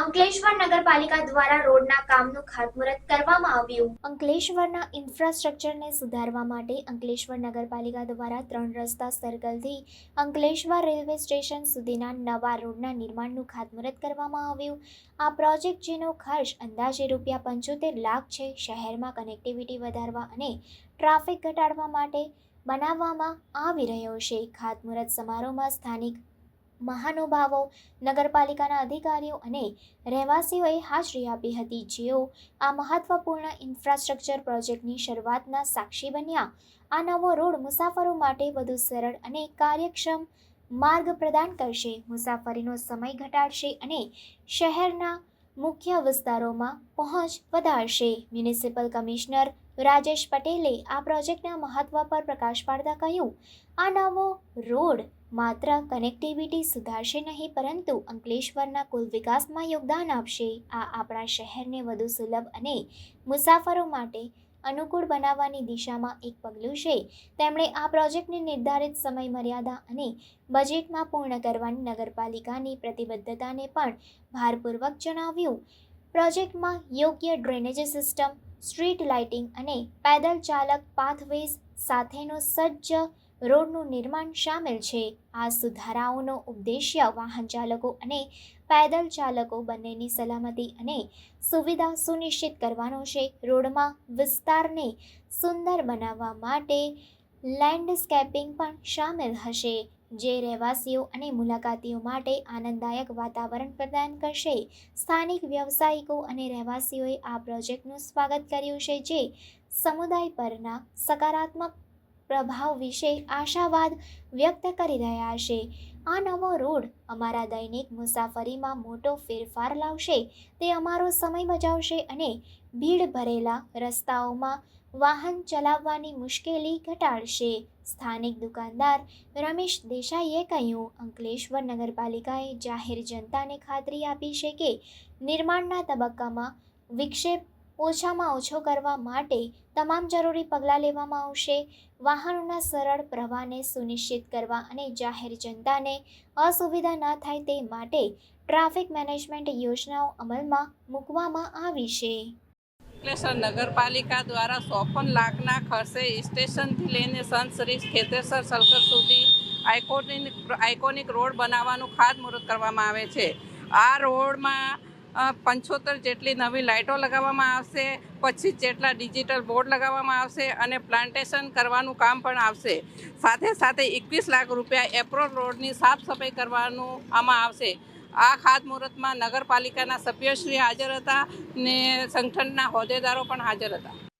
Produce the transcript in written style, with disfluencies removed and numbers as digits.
અંકલેશ્વર નગરપાલિકા દ્વારા રોડના કામનું ખાતમુહૂર્ત કરવામાં આવ્યું। અંકલેશ્વરના ઇન્ફ્રાસ્ટ્રક્ચરને સુધારવા માટે અંકલેશ્વર નગરપાલિકા દ્વારા 3 રસ્તા સર્કલથી અંકલેશ્વર રેલવે સ્ટેશન સુધીના નવા રોડના નિર્માણનું ખાતમુહૂર્ત કરવામાં આવ્યું। આ પ્રોજેક્ટ જેનો ખર્ચ અંદાજે ₹75 લાખ છે, શહેરમાં કનેક્ટિવિટી વધારવા અને ટ્રાફિક ઘટાડવા માટે બનાવવામાં આવી રહ્યો છે। ખાતમુહૂર્ત સમારોહમાં સ્થાનિક મહાનુભાવો, નગરપાલિકાના અધિકારીઓ અને રહેવાસીઓએ હાજરી આપી હતી, જેઓ આ મહત્વપૂર્ણ ઇન્ફ્રાસ્ટ્રક્ચર પ્રોજેક્ટની શરૂઆતના સાક્ષી બન્યા। આ નવો રોડ મુસાફરો માટે વધુ સરળ અને કાર્યક્ષમ માર્ગ પ્રદાન કરશે, મુસાફરીનો સમય ઘટાડશે અને શહેરના મુખ્ય વિસ્તારોમાં પહોંચ વધારશે। મ્યુનિસિપલ કમિશનર રાજેશ પટેલે આ પ્રોજેક્ટના મહત્વ પર પ્રકાશ પાડતા કહ્યું, આ નવો રોડ માત્ર કનેક્ટિવિટી સુધારશે નહીં, પરંતુ અંકલેશ્વરના કુલ વિકાસમાં યોગદાન આપશે। આ આપણા શહેરને વધુ સુલભ અને મુસાફરો માટે અનુકૂળ બનાવવાની દિશામાં એક પગલું છે। તેમણે આ પ્રોજેક્ટને નિર્ધારિત સમય મર્યાદા અને બજેટમાં પૂર્ણ કરવાની નગરપાલિકાની પ્રતિબદ્ધતાને પણ ભારપૂર્વક જણાવ્યું। પ્રોજેક્ટમાં યોગ્ય ડ્રેનેજ સિસ્ટમ, સ્ટ્રીટ લાઇટિંગ અને પેદલ ચાલક પાથવેઝ સાથેનો સજ્જ રોડનું નિર્માણ શામેલ છે। આ સુધારાઓનો ઉદ્દેશ્ય વાહન ચાલકો અને પેદલ ચાલકો બંનેની સલામતી અને સુવિધા સુનિશ્ચિત કરવાનો છે। રોડમાં વિસ્તારને સુંદર બનાવવા માટે લેન્ડસ્કેપિંગ પણ શામેલ હશે, જે રહેવાસીઓ અને મુલાકાતીઓ માટે આનંદદાયક વાતાવરણ પ્રદાન કરશે। સ્થાનિક વ્યવસાયિકો અને રહેવાસીઓએ આ પ્રોજેક્ટનું સ્વાગત કર્યું છે, જે સમુદાય પરના સકારાત્મક પ્રભાવ વિશે આશાવાદ વ્યક્ત કરી રહ્યા છે। આ નવો રોડ અમારા દૈનિક મુસાફરીમાં મોટો ફેરફાર લાવશે, તે અમારો સમય બચાવશે અને ભીડ ભરેલા રસ્તાઓમાં વાહન ચલાવવાની મુશ્કેલી ઘટાડશે। સ્થાનિક દુકાનદાર રમેશ દેસાઈએ કહ્યું, અંકલેશ્વર નગરપાલિકાએ જાહેર જનતાને ખાતરી આપી છે કે નિર્માણના તબક્કામાં વિક્ષેપ ઓછામાં ઓછો કરવા માટે તમામ જરૂરી પગલાં લેવામાં આવશે। વાહનોના સરળ પ્રવાહને સુનિશ્ચિત કરવા અને જાહેર જનતાને અસુવિધા ન થાય તે માટે ટ્રાફિક મેનેજમેન્ટ યોજનાઓ અમલમાં મૂકવામાં આવી છે। અંકલેશ્વર નગરપાલિકા દ્વારા 54 લાખના ખર્ચે સ્ટેશનથી લઈને સંત શ્રી ખેતેસર સર્કલ સુધી આઇકોનિક રોડ બનાવવાનું ખાતમુહૂર્ત કરવામાં આવે છે। આ રોડમાં 75 જેટલી નવી લાઇટો લગાવવામાં આવશે, 25 જેટલા ડિજિટલ બોર્ડ લગાવવામાં આવશે અને પ્લાન્ટેશન કરવાનું કામ પણ આવશે। સાથે સાથે 21 લાખ રૂપિયા એપ્રોન રોડની સાફ સફાઈ કરવાનું આમાં આવશે। આ ખાતમુહૂર્તમાં નગરપાલિકાના સભ્યશ્રી હાજર હતા ને સંગઠનના હોદ્દેદારો પણ હાજર હતા।